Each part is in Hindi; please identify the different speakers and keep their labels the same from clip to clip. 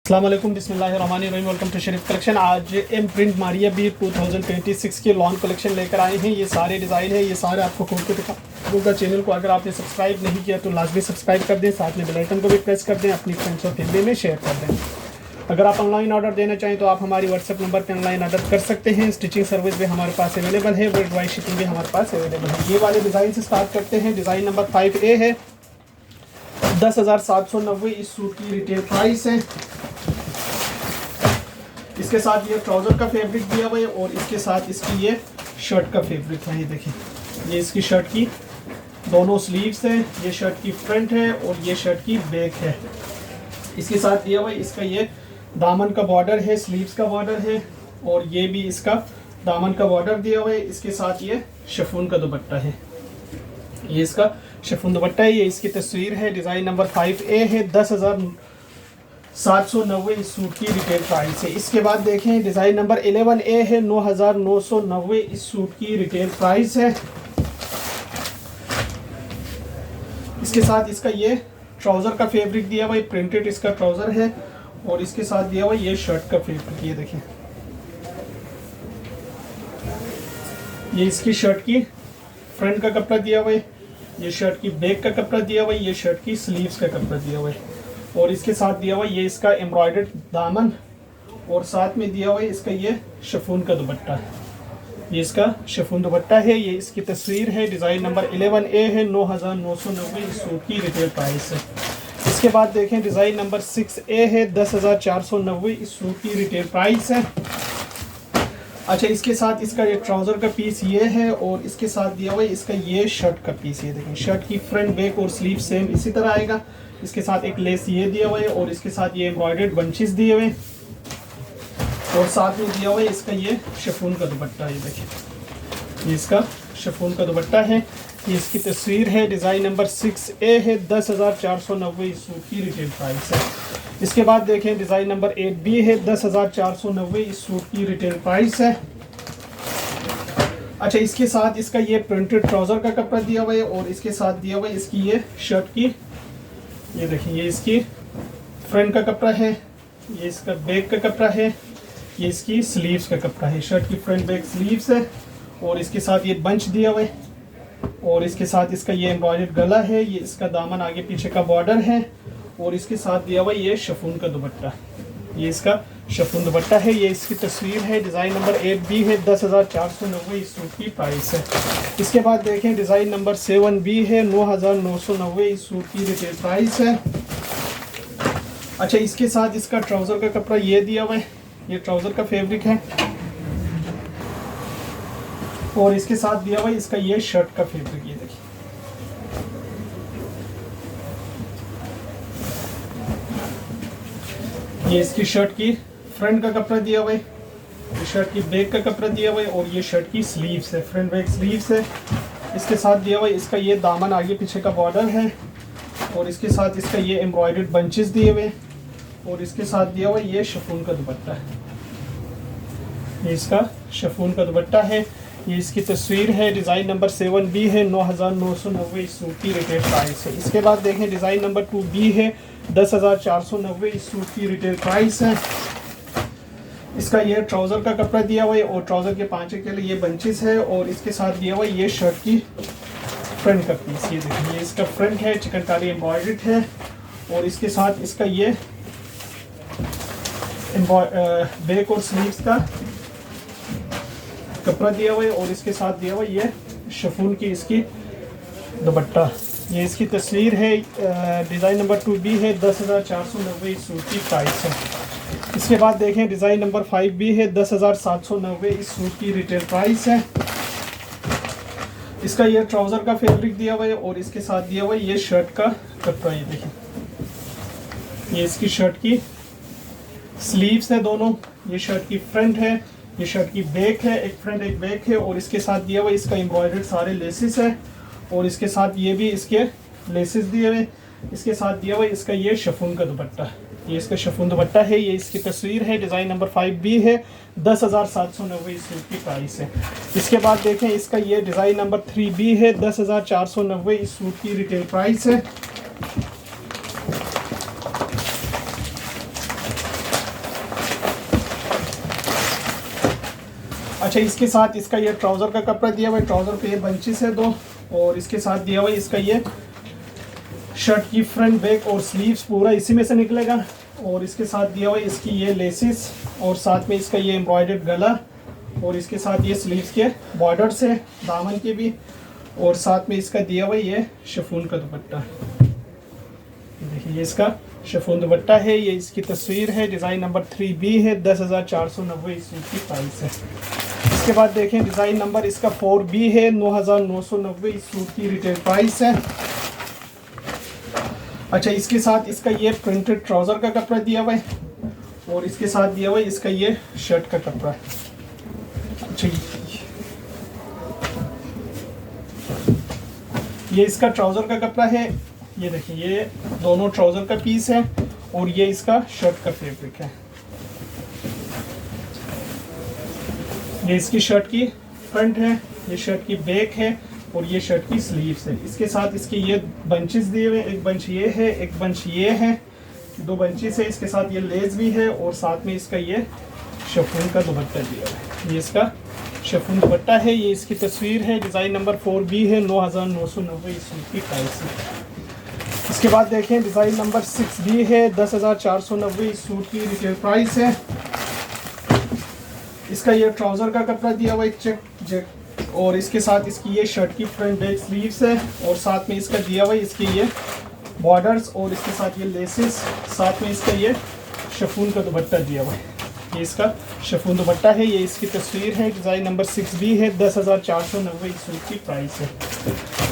Speaker 1: अस्सलाम वालेकुम, बिस्मिल्लाहिर्रहमानिर्रहीम। Welcome to Sharif collection. आज एम प्रिंट मारिया भी 2026 के लॉन्च कलेक्शन लेकर आए हैं। ये सारे डिज़ाइन है, ये सारे आपको खोल के दिखाऊंगा। चैनल को अगर आपने सब्सक्राइब नहीं किया तो लाजमी सब्सक्राइब कर दें, साथ में बेल आइकन को भी प्रेस कर दें, अपनी फ्रेंड्स और फैमिली में शेयर कर दें। अगर आप ऑनलाइन ऑर्डर देना चाहें तो आप हमारी व्हाट्सएप नंबर पर ऑनलाइन ऑर्डर कर सकते हैं। स्टिचिंग सर्विस भी हमारे पास अवेलेबल है, वर्ल्ड वाइड शिपिंग भी हमारे पास अवेलेबल है। ये वाले डिज़ाइन से स्टार्ट करते हैं। डिज़ाइन नंबर 5A है, 10,790 इस सूट की रिटेल प्राइस है। इसके साथ ये ट्राउज़र का फैब्रिक दिया हुआ है और इसके साथ इसकी ये शर्ट का फैब्रिक है। ये देखिए, ये इसकी शर्ट की दोनों स्लीव्स हैं, ये शर्ट की फ्रंट है और ये शर्ट की बैक है। इसके साथ दिया हुआ है इसका ये दामन का बॉर्डर है, स्लीव्स का बॉर्डर है और ये भी इसका दामन का बॉर्डर दिया हुआ है। इसके साथ ये शिफॉन का दुपट्टा है, ये इसका शिफॉन दुपट्टा है। ये इसकी तस्वीर है। डिज़ाइन नंबर 5A है, 10,790 इस सूट की रिटेल प्राइस है। इसके बाद देखें डिज़ाइन नंबर 11A है, 9,990 इस सूट की रिटेल प्राइस है। इसके साथ इसका ये ट्राउज़र का फैब्रिक दिया हुआ है, प्रिंटेड इसका ट्राउज़र है और इसके साथ दिया हुआ ये शर्ट का फैब्रिक। ये देखें, ये इसकी शर्ट की फ्रंट का कपड़ा दिया हुआ है, ये शर्ट की बैक का कपड़ा दिया हुआ है, ये शर्ट की स्लीव्स का कपड़ा दिया हुआ है और इसके साथ दिया हुआ ये इसका एम्ब्रॉयडर्ड दामन और साथ में दिया हुआ है इसका ये शिफॉन का दुपट्टा। ये इसका शिफॉन दुपट्टा है। ये इसकी तस्वीर है। डिज़ाइन नंबर 11A है, 9,990 इस सूट की रिटेल प्राइस है। इसके बाद देखें डिज़ाइन नंबर 6A है, 10,490 इस सूट की रिटेल प्राइस है। अच्छा, इसके साथ इसका ये ट्राउज़र का पीस ये है और इसके साथ दिया हुआ है इसका ये शर्ट का पीस। ये देखें, शर्ट की फ्रंट बैक और स्लीव सेम इसी तरह आएगा। इसके साथ एक लेस ये दिया हुआ है और इसके साथ ये एम्ब्रॉयडर्ड बंचेस दिए हुए और साथ में दिया हुआ है इसका ये शिफॉन का दुपट्टा। ये देखिए, ये इसका शिफॉन का दुपट्टा है। ये इसकी तस्वीर है। डिज़ाइन नंबर 6A है, 10,490 इस सूट की रिटेल प्राइस है। इसके बाद देखें डिज़ाइन नंबर 8B है, 10,490 इस सूट की रिटेल प्राइस है। अच्छा, इसके साथ इसका ये प्रिंटेड ट्राउज़र का कपड़ा दिया हुआ है और इसके साथ दिया हुआ है इसकी ये शर्ट की, ये देखिए, ये इसकी फ्रंट का कपड़ा है, ये इसका बैक का कपड़ा है, ये इसकी स्लीव्स का कपड़ा है। शर्ट की फ्रंट बैक स्लीव्स है और इसके साथ ये बंच दिया हुआ है और इसके साथ इसका ये एम्ब्रॉयडर्ड गला है, ये इसका दामन आगे पीछे का बॉर्डर है और इसके साथ दिया हुआ ये शिफॉन का दुपट्टा। ये इसका शिफॉन दुपट्टा है। ये इसकी तस्वीर है। डिज़ाइन नंबर 8B है, 10,490 इस सूट की प्राइस है। इसके बाद देखें डिज़ाइन नंबर 7B है, 9,990 इस सूट की रिटेल प्राइस है। अच्छा, इसके साथ इसका ट्राउज़र का कपड़ा ये दिया हुआ है, ये ट्राउज़र का फैब्रिक है और इसके साथ दिया हुआ है इसका ये शर्ट का फैब्रिक। ये देखिए, ये इसकी शर्ट की फ्रंट का कपड़ा दिया हुआ है, ये शर्ट की बैक का कपड़ा दिया हुआ है और ये शर्ट की स्लीव्स है, फ्रंट बैक स्लीव्स है। इसके साथ दिया हुआ है इसका ये दामन आगे पीछे का बॉर्डर है और इसके साथ इसका ये एम्ब्रॉयडर्ड बंचेस दिए हुए और इसके साथ दिया हुआ ये शिफॉन का दुपट्टा है। ये इसका शिफॉन का दुपट्टा है। ये इसकी तस्वीर है। डिज़ाइन नंबर 7B है, 9,990 इस सूट की रिटेल प्राइस है। इसके बाद देखें डिज़ाइन नंबर 2B है, 10,490 इस सूट की रिटेल प्राइस है। इसका ये ट्राउज़र का कपड़ा दिया हुआ है और ट्राउज़र के पांचे के लिए ये बंचेस है और इसके साथ दिया हुआ ये शर्ट की फ्रंट का पीस। ये देखिए, ये इसका फ्रंट है, चिकनकारी एम्ब्रॉयडर्ड है और इसके साथ इसका ये बैक और स्लीव्स का कपड़ा दिया हुआ है और इसके साथ दिया हुआ ये शिफॉन की इसकी दुपट्टा। ये इसकी तस्वीर है। डिज़ाइन नंबर 2B है, 10,490 इस सूट की प्राइस है। इसके बाद देखें डिज़ाइन नंबर 5B है, 10,790 इस सूट की रिटेल प्राइस है। इसका ये ट्राउज़र का फैब्रिक दिया हुआ है और इसके साथ दिया हुआ ये शर्ट का कपड़ा। ये देखिए, ये इसकी शर्ट की स्लीव्स है दोनों, ये शर्ट की फ्रंट है, ये शर्ट की बैक है, एक फ्रंट एक बैक है और इसके साथ दिया हुआ इसका एम्ब्रॉयडर्ड सारे लेसेस है और इसके साथ ये भी इसके लेसेस दिए हुए। इसके साथ दिया हुआ इसका ये शिफॉन का दुपट्टा, ये इसका शिफॉन दुपट्टा है। ये इसकी तस्वीर है। डिज़ाइन नंबर 5B है, 10,790 इस सूट की प्राइस है। इसके बाद देखें इसका ये डिज़ाइन नंबर 3B है, 10,490 इस सूट की रिटेल प्राइस है। अच्छा, इसके साथ इसका ये ट्राउज़र का कपड़ा दिया हुआ है, ट्राउज़र पे ये बंचेस है 2, और इसके साथ दिया हुआ है इसका ये शर्ट की फ्रंट बैक और स्लीव्स पूरा इसी में से निकलेगा। और इसके साथ दिया हुआ है इसकी ये लेसिस, और साथ में इसका ये एम्ब्रॉयडर्ड गला, और इसके साथ ये स्लीव्स के बॉर्डर्स है दामन के भी, और साथ में इसका दिया हुआ ये शिफॉन का दुपट्टा। देखिए ये इसका शिफॉन दुपट्टा है, ये इसकी तस्वीर है, डिज़ाइन नंबर 3B है, 10,490 इस सूट की प्राइस है। इसके बाद देखें डिज़ाइन नंबर इसका 4B है, 9,990 इस सूट की रिटेल प्राइस है। अच्छा, इसके साथ इसका ये प्रिंटेड ट्राउज़र का कपड़ा दिया हुआ है, और इसके साथ दिया हुआ है इसका ये शर्ट का कपड़ा है। अच्छा, ये इसका ट्राउज़र का कपड़ा है, ये देखिए ये दोनों ट्राउज़र का पीस है, और ये इसका शर्ट का फैब्रिक है। ये इसकी शर्ट की फ्रंट है, ये शर्ट की बैक है, और ये शर्ट की स्लीव्स है। इसके साथ इसके ये बंचेस दिए हुए, एक बंच ये है, एक बंच ये है, 2 बंचेस है। इसके साथ ये लेस भी है, और साथ में इसका ये शिफॉन का दुपट्टा दिया है। ये इसका शिफॉन दुपट्टा है, ये इसकी तस्वीर है, डिज़ाइन नंबर 4B है, 9,990 इस सूट की प्राइस है। इसके बाद देखें डिज़ाइन नंबर 6B है, 10,490 इस सूट की रिटेल प्राइस है। इसका ये ट्राउज़र का कपड़ा दिया हुआ एक चेक, और इसके साथ इसकी ये शर्ट की फ्रंट बैक स्लीव्स है, और साथ में इसका दिया हुआ इसके ये बॉर्डर्स, और इसके साथ ये लेसेस, साथ में इसका ये शिफॉन का दुपट्टा दिया हुआ है। ये इसका शिफॉन दुपट्टा है, ये इसकी तस्वीर है, डिज़ाइन नंबर 6B है, 10,490 इस सूट की प्राइस है।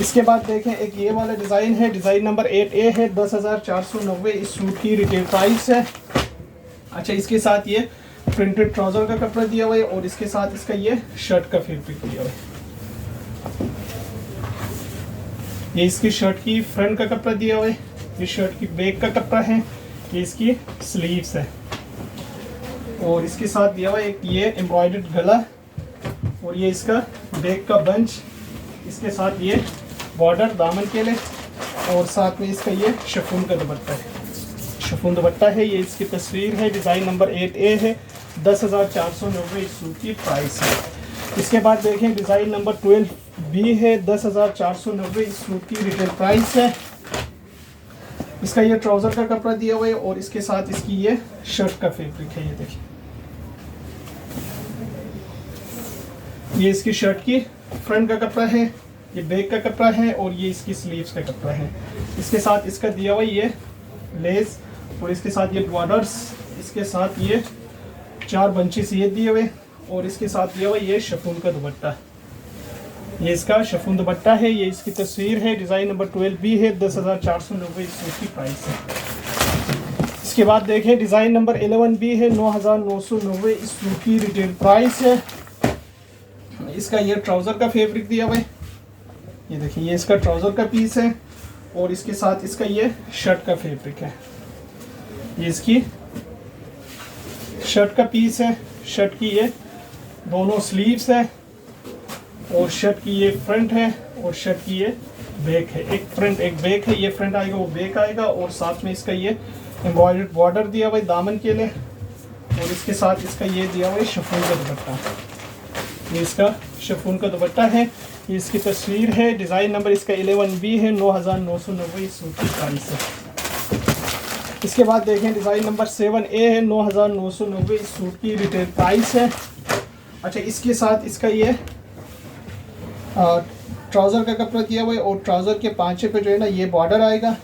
Speaker 1: इसके बाद देखें एक ये वाला डिज़ाइन है, डिज़ाइन नंबर 8A है, 10,490 इस सूट की रिटेल प्राइस है। अच्छा, इसके साथ ये प्रिंटेड ट्राउज़र का कपड़ा दिया हुआ है, और इसके साथ इसका ये शर्ट का फैब्रिक दिया हुआ है। ये इसकी शर्ट की फ्रंट का कपड़ा दिया हुआ है, ये शर्ट की बैक का कपड़ा है, ये इसकी स्लीव्स है, और इसके साथ दिया हुआ एक ये एम्ब्रॉयडर्ड गला, और ये इसका बैक का बंच, इसके साथ ये बॉर्डर दामन के लिए, और साथ में इसका ये शिफॉन का दुपट्टा है। शिफॉन दुपट्टा है, ये इसकी तस्वीर है, डिज़ाइन नंबर 8A है, 10,490 इस सूट की प्राइस है। इसके बाद देखें डिज़ाइन नंबर 12B है, 10,490 इस सूट की रिटेल प्राइस है। इसका ये ट्राउज़र का कपड़ा दिया हुआ है, और इसके साथ इसकी ये शर्ट का फैब्रिक है। ये देखिए ये इसकी शर्ट की फ्रंट का कपड़ा है, ये बैक का कपड़ा है, और ये इसकी स्लीव्स का कपड़ा है। इसके साथ इसका दिया हुआ ये लेस, और इसके साथ ये बॉर्डर्स, इसके साथ ये 4 बंचेस ये दिए हुए, और इसके साथ दिया हुआ ये शिफॉन का दुपट्टा। ये इसका शिफॉन दुपट्टा है, ये इसकी तस्वीर है, डिज़ाइन नंबर 12B है, 10,490 इस सूट की प्राइस है। इसके बाद देखें डिज़ाइन नंबर 11B है, 9,990 इस सूट की रिटेल प्राइस है। इसका ये ट्राउज़र का फैब्रिक दिया हुआ है, ये देखिए ये इसका ट्राउज़र का पीस है, और इसके साथ इसका ये शर्ट का फैब्रिक है। ये इसकी शर्ट का पीस है, शर्ट की ये दोनों स्लीव्स है, और शर्ट की ये फ्रंट है, और शर्ट की ये बैक है। एक फ्रंट एक बैक है, ये फ्रंट आएगा वो बैक आएगा, और साथ में इसका ये एम्ब्रॉयडर्ड बॉर्डर दिया हुआ है दामन के लिए, और इसके साथ इसका ये दिया हुआ है शिफॉन का दुपट्टा। ये इसका शिफॉन का दुपट्टा है, ये इसकी तस्वीर है, डिज़ाइन नंबर इसका 11B है, 9,990 इस सूट की प्राइस है। इसके बाद देखें डिज़ाइन नंबर 7A है, 9,990 इस सूट की रिटेल प्राइस है। अच्छा, इसके साथ इसका ये ट्राउज़र का कपड़ा दिया हुआ है, और ट्राउज़र के पांचे पे जो है ना ये बॉर्डर आएगा,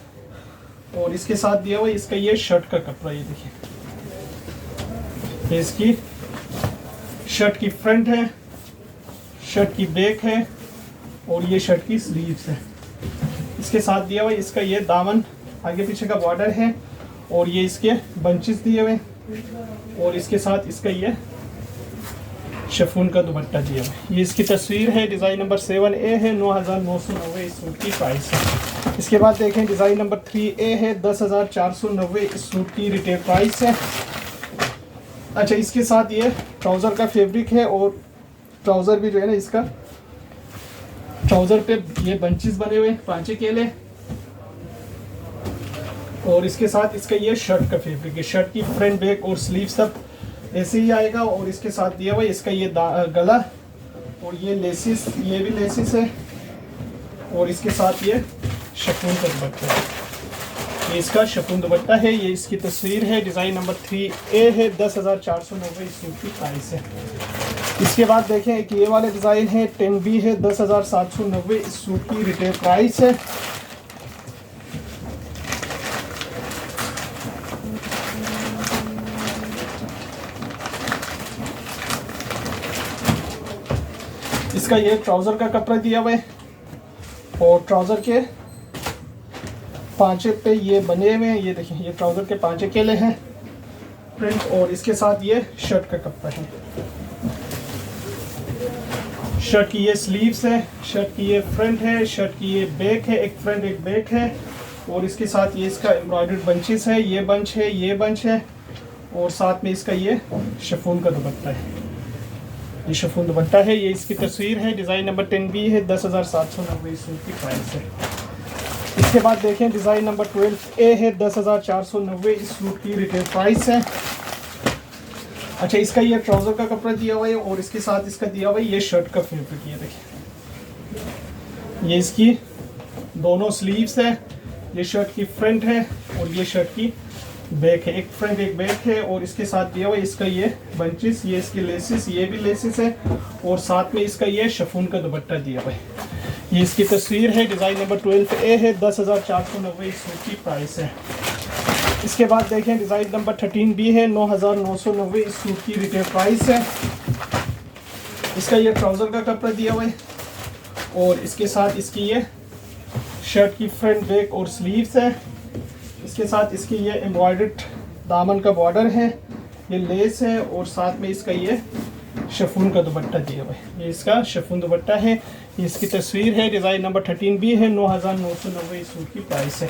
Speaker 1: और इसके साथ दिया हुआ है इसका ये शर्ट का कपड़ा। ये देखिए ये इसकी शर्ट की फ्रंट है, शर्ट की बैक है, और ये शर्ट की स्लीव्स है। इसके साथ दिया हुआ है इसका ये दामन आगे पीछे का बॉर्डर है, और ये इसके बंचेस दिए हुए, और इसके साथ इसका ये शिफॉन का दुपट्टा दिया हुआ है। ये इसकी तस्वीर है, डिज़ाइन नंबर 7A है, 9,990 इस सूट की प्राइस है। इसके बाद देखें डिज़ाइन नंबर 3A है, 10,490 इस सूट की रिटेल प्राइस है। अच्छा, इसके साथ ये ट्राउज़र का फैब्रिक है, और ट्राउज़र भी जो है ना इसका ट्राउज़र पे ये बंचेस बने हुए पांचे केले, और इसके साथ इसका ये शर्ट का फैब्रिक है। शर्ट की फ्रंट बैक और स्लीव सब ऐसे ही आएगा। और इसके साथ दिया हुआ इसका ये गला और ये लेसिस, ये भी लेसिस है। और इसके साथ ये शिफॉन का दुपट्टा है, ये इसका शिफॉन दुपट्टा है। ये इसकी तस्वीर है, डिज़ाइन नंबर 3A है। 10,490 इस सूट की प्राइस है। इसके बाद देखें एक ये वाले डिज़ाइन है, 10B है। 10,790 इस सूट की रिटेल प्राइस है। इसका ये ट्राउज़र का कपड़ा दिया हुआ है और ट्राउज़र के पांचे पे ये बने हुए हैं। ये देखिए, ये ट्राउज़र के पांचे केले हैं प्रिंट। और इसके साथ ये शर्ट का कपड़ा है। शर्ट की ये स्लीव्स है, शर्ट की ये फ्रंट है, शर्ट की ये बैक है, एक फ्रंट एक बैक है। और इसके साथ ये इसका एम्ब्रॉयडर्ड बंचेस है, ये बंच है, ये बंच है। और साथ में इसका ये शिफॉन का दुपट्टा है, ये शिफॉन दुपट्टा है। ये इसकी तस्वीर है, डिज़ाइन नंबर 10B है। 10,790 सूट की प्राइस है। इसके बाद देखें डिज़ाइन नंबर 12A है। 10,490 इस सूट की रिटेल प्राइस है। अच्छा, इसका ये ट्राउज़र का कपड़ा दिया हुआ है और इसके साथ इसका दिया हुआ है ये शर्ट का फैब्रिक। ये देखिए, ये इसकी दोनों स्लीव्स है। ये शर्ट की फ्रंट है और ये शर्ट की बैक है, एक फ्रंट एक बैक है। और इसके साथ दिया हुआ है इसका ये बंचेस, ये इसकी लेसिस, ये भी लेसिस है। और साथ में इसका ये शिफॉन का दुपट्टा दिया हुआ है। ये इसकी तस्वीर है, डिज़ाइन नंबर 12A है। 10,490 इस सूट की प्राइस है। इसके बाद देखें डिज़ाइन नंबर 13B है। 9,990 इस सूट की रिटेल प्राइस है। इसका ये ट्राउज़र का कपड़ा दिया हुआ है और इसके साथ इसकी ये शर्ट की फ्रंट बैक और स्लीव्स है। इसके साथ इसकी ये एम्ब्रॉयडर्ड दामन का बॉर्डर है, ये लेस है। और साथ में इसका ये शिफॉन का दुपट्टा दिया हुआ है, ये इसका शिफॉन दुपट्टा है। ये इसकी तस्वीर है, डिज़ाइन नंबर 13B है। 9,990 इस सूट की प्राइस है।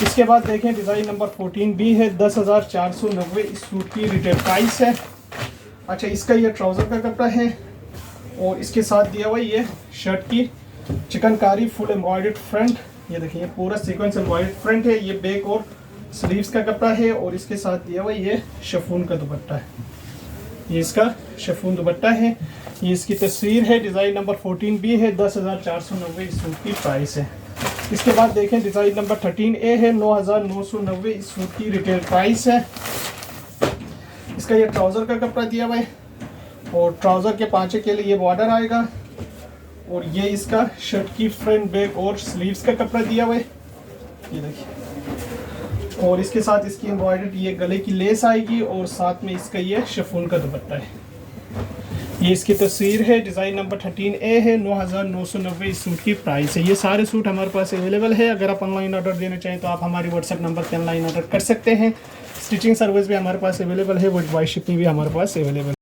Speaker 1: इसके बाद देखें डिज़ाइन नंबर 14B है। 10,490 इस सूट की रिटेल प्राइस है। अच्छा, इसका ये ट्राउज़र का कपड़ा है और इसके साथ दिया हुआ ये शर्ट की चिकनकारी फुल एम्ब्रॉयडर्ड फ्रंट। ये देखिए, ये पूरा सीक्वेंस एम्ब्रॉयडर्ड फ्रंट है। ये बैक और स्लीव्स का कपड़ा है और इसके साथ दिया हुआ ये शिफॉन का दुपट्टा है, ये इसका शिफॉन दुपट्टा है। ये इसकी तस्वीर है, डिज़ाइन नंबर 14B है। 10,490 इस सूट की प्राइस है। इसके बाद देखें डिज़ाइन नंबर 13A है। 9,990 इस सूट की रिटेल प्राइस है। इसका ये ट्राउज़र का कपड़ा दिया हुआ है और ट्राउज़र के पांचे के लिए ये बॉर्डर आएगा। और ये इसका शर्ट की फ्रंट बैक और स्लीव्स का कपड़ा दिया हुआ है, ये देखिए। और इसके साथ इसकी एम्ब्रॉयडर्ड ये गले की लेस आएगी और साथ में इसका ये शिफॉन का दुपट्टा है। ये इसकी तस्वीर है, डिज़ाइन नंबर 13A है। 9,990 इस सूट की प्राइस है। ये सारे सूट हमारे पास अवेलेबल है। अगर आप ऑनलाइन ऑर्डर देना चाहें तो आप हमारे व्हाट्सएप नंबर पर ऑनलाइन ऑर्डर कर सकते हैं। स्टिचिंग सर्विस भी हमारे पास अवेलेबल है, वर्ल्ड वाइड शिपिंग भी हमारे पास अवेलेबल है।